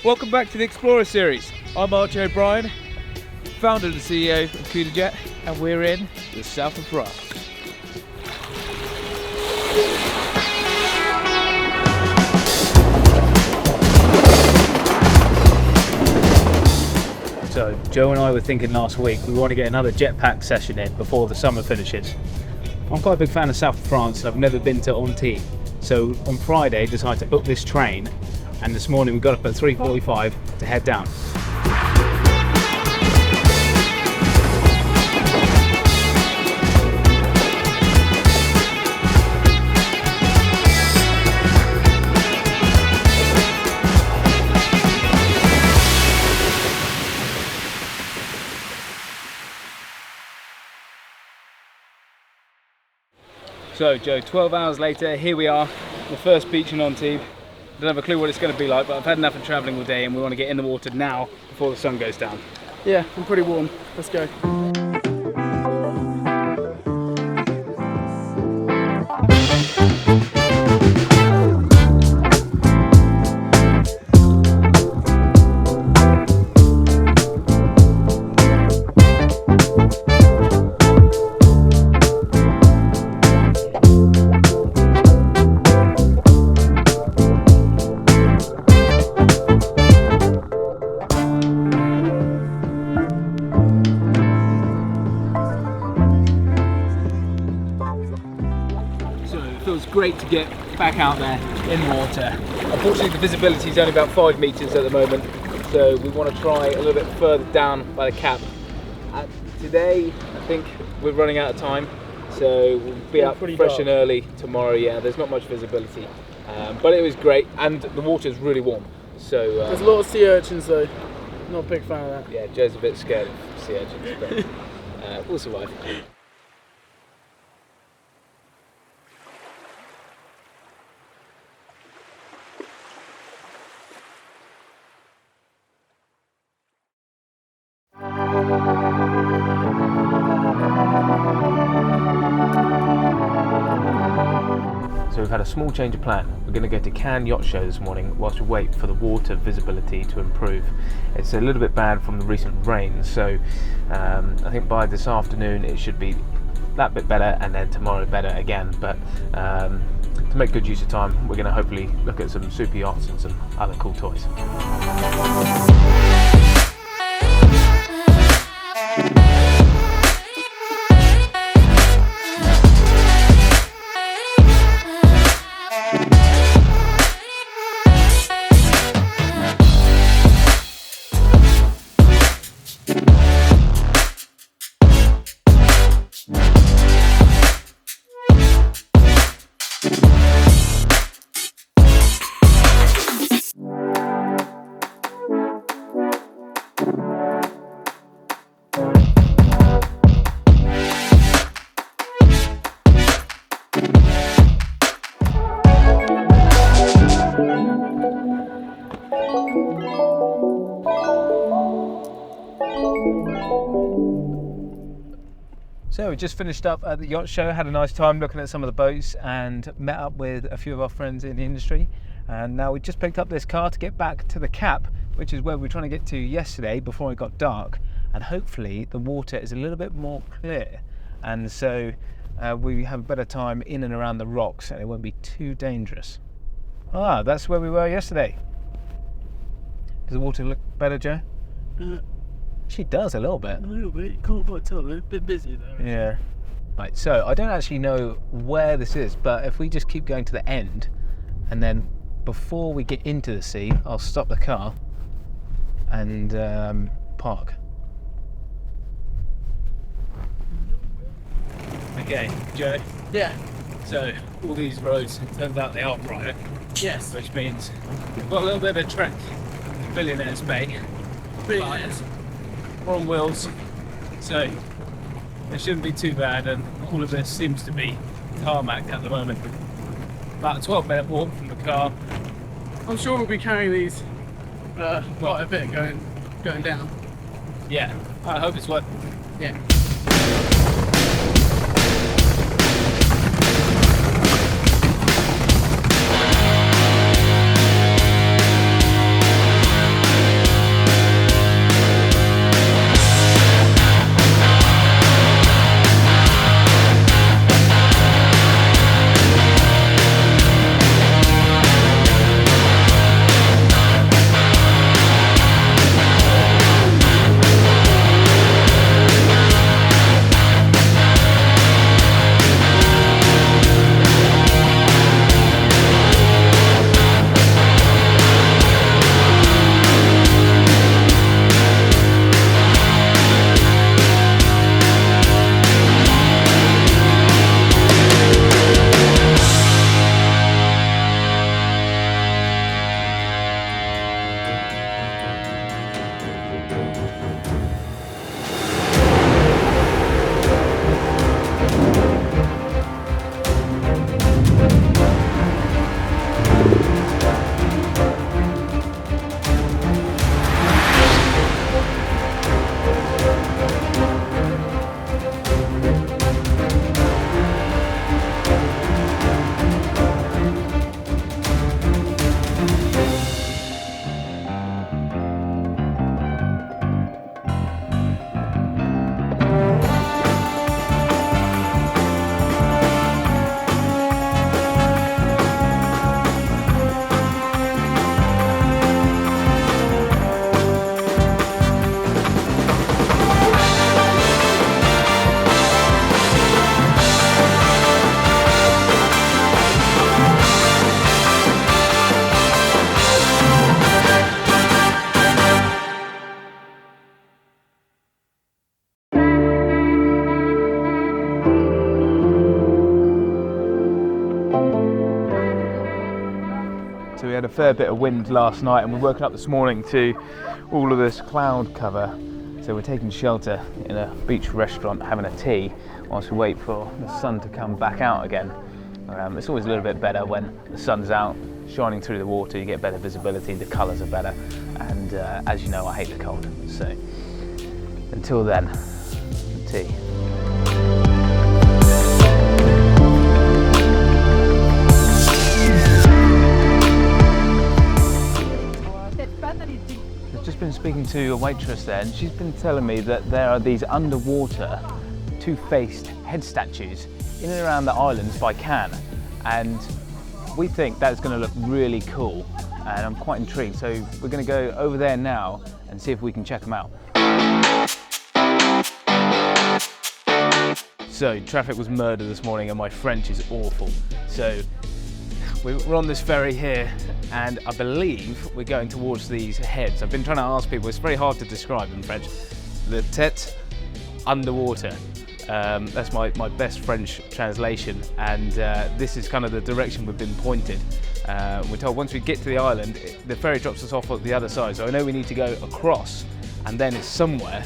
Welcome back to the Explorer series. I'm Archie O'Brien, founder and CEO of CudaJet, and we're in the south of France. So Joe and I were thinking last week we want to get another Jetpack session in before the summer finishes. I'm quite a big fan of south of France and I've never been to Antibes. So on Friday I decided to book this train, and this morning we got up at 3:45 to head down. So Joe, 12 hours later, here we are, the first beach in Antibes. Don't have a clue what it's going to be like, but I've had enough of travelling all day and we want to get in the water now before the sun goes down. Yeah, I'm pretty warm. Let's go. Great to get back out there in the water. Unfortunately the visibility is only about 5 meters at the moment, so we want to try a little bit further down by the cap. Today I think we're running out of time, so we'll be out fresh dark and early tomorrow. Yeah, there's not much visibility, but it was great and the water is really warm. So there's a lot of sea urchins though. Not a big fan of that. Yeah, Joe's a bit scared of sea urchins, but we'll survive. So we've had a small change of plan. We're going to go to Cannes Yacht Show this morning whilst we wait for the water visibility to improve. It's a little bit bad from the recent rain, so I think by this afternoon it should be that bit better, and then tomorrow better again. But to make good use of time, we're going to hopefully look at some Superyachts and some other cool toys. So we just finished up at the yacht show, had a nice time looking at some of the boats and met up with a few of our friends in the industry, and now we just picked up this car to get back to the cap, which is where we were trying to get to yesterday before it got dark, and hopefully the water is a little bit more clear, and so we have a better time in and around the rocks and it won't be too dangerous. Ah, that's where we were yesterday. Does the water look better, Joe? She does a little bit. A little bit, you can't quite tell, they're a bit busy though. Yeah. Right, so I don't actually know where this is, but if we just keep going to the end, and then before we get into the sea, I'll stop the car and park. Okay, Joe. Yeah. So, all these roads, it turns out they are private. Yes. Which means we've got a little bit of a trek to Billionaires Bay. Billionaires. We're on wheels, so it shouldn't be too bad, and all of this seems to be tarmac at the moment. About a 12-minute walk from the car. I'm sure we'll be carrying these quite a bit going down. Yeah, I hope it's worth it. Yeah. So we had a fair bit of wind last night, and we're woken up this morning to all of this cloud cover. So we're taking shelter in a beach restaurant, having a tea, whilst we wait for the sun to come back out again. It's always a little bit better when the sun's out, shining through the water. You get better visibility, the colours are better, and as you know, I hate the cold. So until then, tea. I've just been speaking to a waitress there, and she's been telling me that there are these underwater two-faced head statues in and around the islands by Cannes, and we think that's going to look really cool, and I'm quite intrigued. So we're going to go over there now and see if we can check them out. So traffic was murder this morning, and my French is awful. So we're on this ferry here, and I believe we're going towards these heads. I've been trying to ask people, it's very hard to describe in French. The tête underwater. That's my best French translation, and this is kind of the direction we've been pointed. We're told once we get to the island, the ferry drops us off at the other side, so I know we need to go across, and then it's somewhere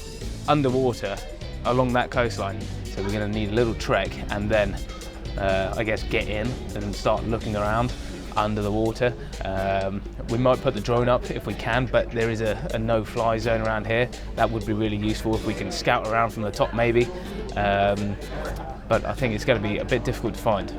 underwater along that coastline. So we're going to need a little trek, and then I guess get in and start looking around under the water. We might put the drone up if we can, but there is a no-fly zone around here. That would be really useful if we can scout around from the top maybe, but I think it's going to be a bit difficult to find.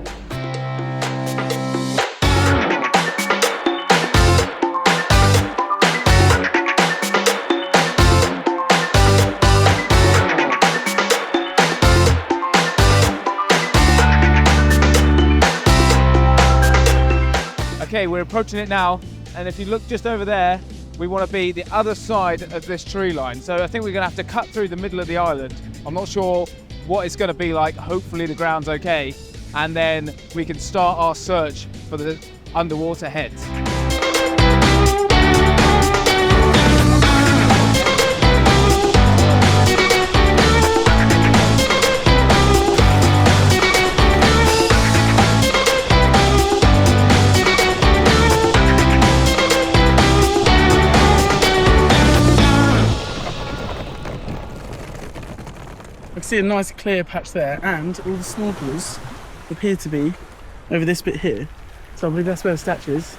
Okay, we're approaching it now, and if you look just over there, we want to be the other side of this tree line. So I think we're going to have to cut through the middle of the island. I'm not sure what it's going to be like. Hopefully the ground's okay, and then we can start our search for the underwater heads. I can see a nice clear patch there, and all the snorkelers appear to be over this bit here. So I believe that's where the statue is.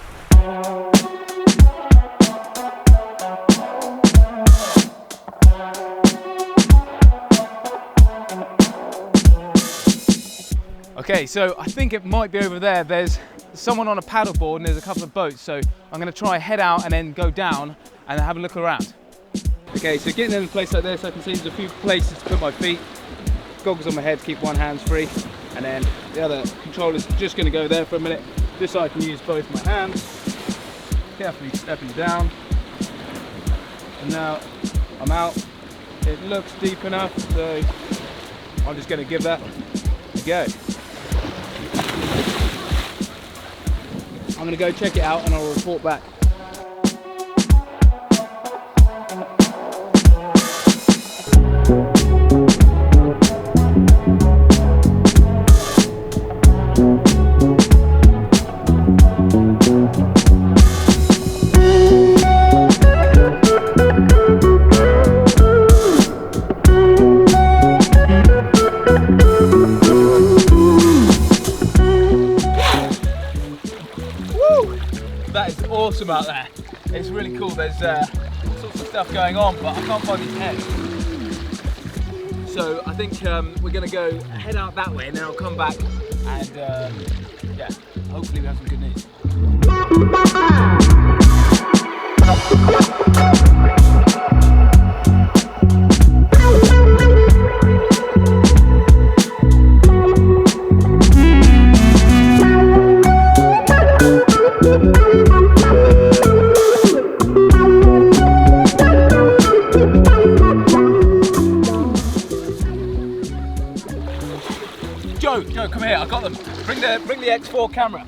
Okay, so I think it might be over there. There's someone on a paddleboard and there's a couple of boats, so I'm going to try head out and then go down and have a look around. Okay, so getting in a place like this, I can see there's a few places to put my feet. Goggles on my head to keep one hand free, and then the other controller's just going to go there for a minute, just so I can use both my hands. Carefully stepping down. And now I'm out. It looks deep enough, so I'm just going to give that a go. I'm going to go check it out and I'll report back. That is awesome out there. It's really cool. There's all sorts of stuff going on, but I can't find these heads. So I think we're going to go head out that way, and then I'll come back and yeah, hopefully we have some good news. Joe, come here, I got them. Bring the X4 camera.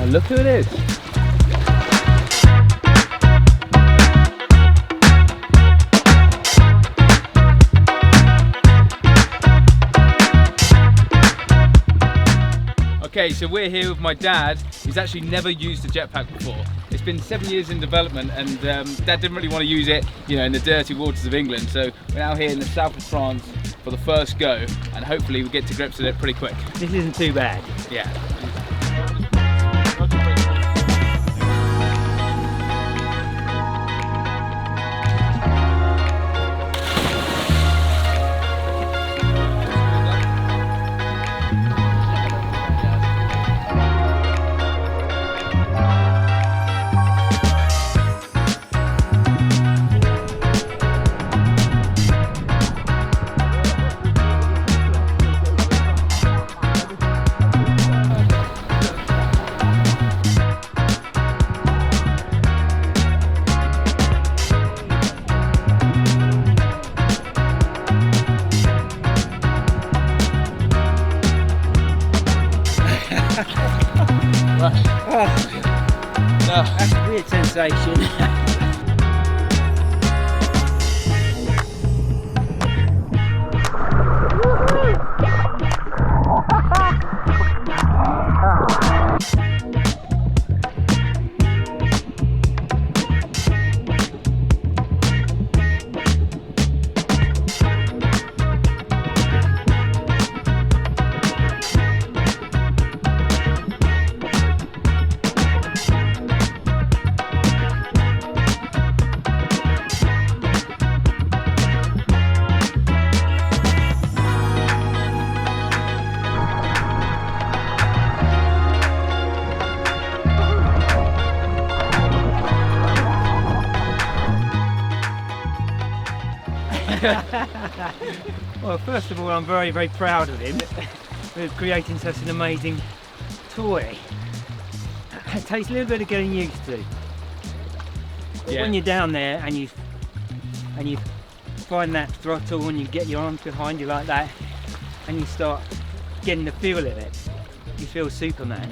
look who it is. Okay, so we're here with my dad, who's actually never used a jetpack before. It's been 7 years in development, and Dad didn't really want to use it, you know, in the dirty waters of England. So we're now here in the south of France for the first go, and hopefully we get to grips with it pretty quick. This isn't too bad. Yeah. That's a weird sensation. Well, first of all, I'm very, very proud of him for creating such an amazing toy. It takes a little bit of getting used to. But when you're down there and you find that throttle and you get your arms behind you like that and you start getting the feel of it, you feel Superman.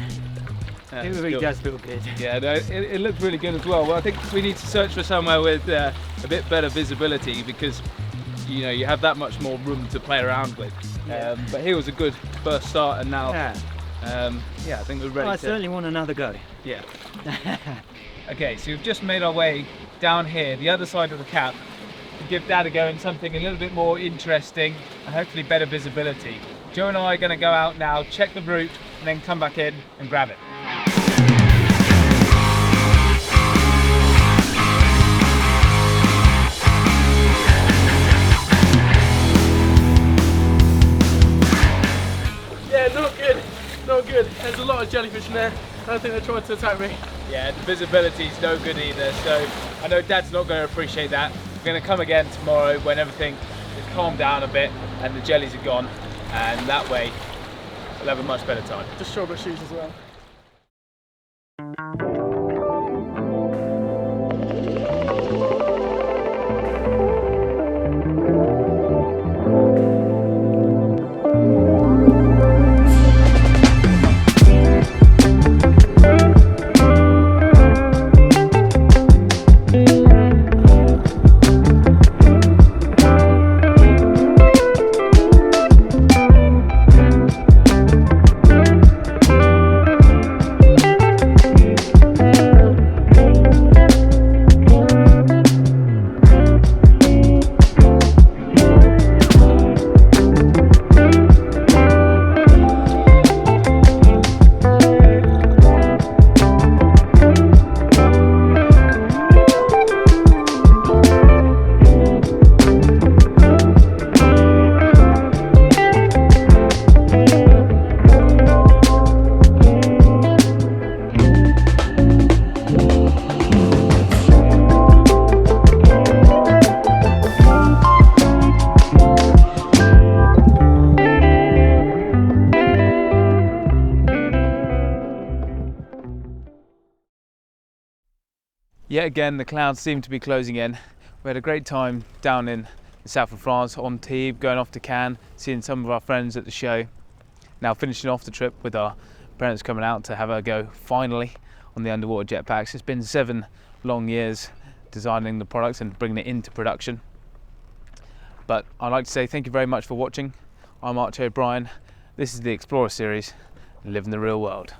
It really does feel good. Yeah, no, it looks really good as well. Well, I think we need to search for somewhere with a bit better visibility, because you know you have that much more room to play around with. But here was a good first start, and now yeah, I think we're ready. Well, I certainly want another go. Yeah. Okay, so we've just made our way down here, the other side of the cap, to give Dad a go in something a little bit more interesting and hopefully better visibility. Joe and I are going to go out now, check the route, and then come back in and grab it. Yeah, not good. There's a lot of jellyfish in there. I don't think they're trying to attack me. Yeah, the visibility's no good either, so I know Dad's not going to appreciate that. We're going to come again tomorrow when everything is calmed down a bit and the jellies are gone, and that way we'll have a much better time. Just show my shoes as well. Yet again, the clouds seem to be closing in. We had a great time down in the south of France, Antibes, going off to Cannes, seeing some of our friends at the show. Now finishing off the trip with our Brent's coming out to have a go finally on the underwater jetpacks. It's been 7 long years designing the product and bringing it into production. But I'd like to say thank you very much for watching. I'm Archie O'Brien. This is the Explorer series, living the real world.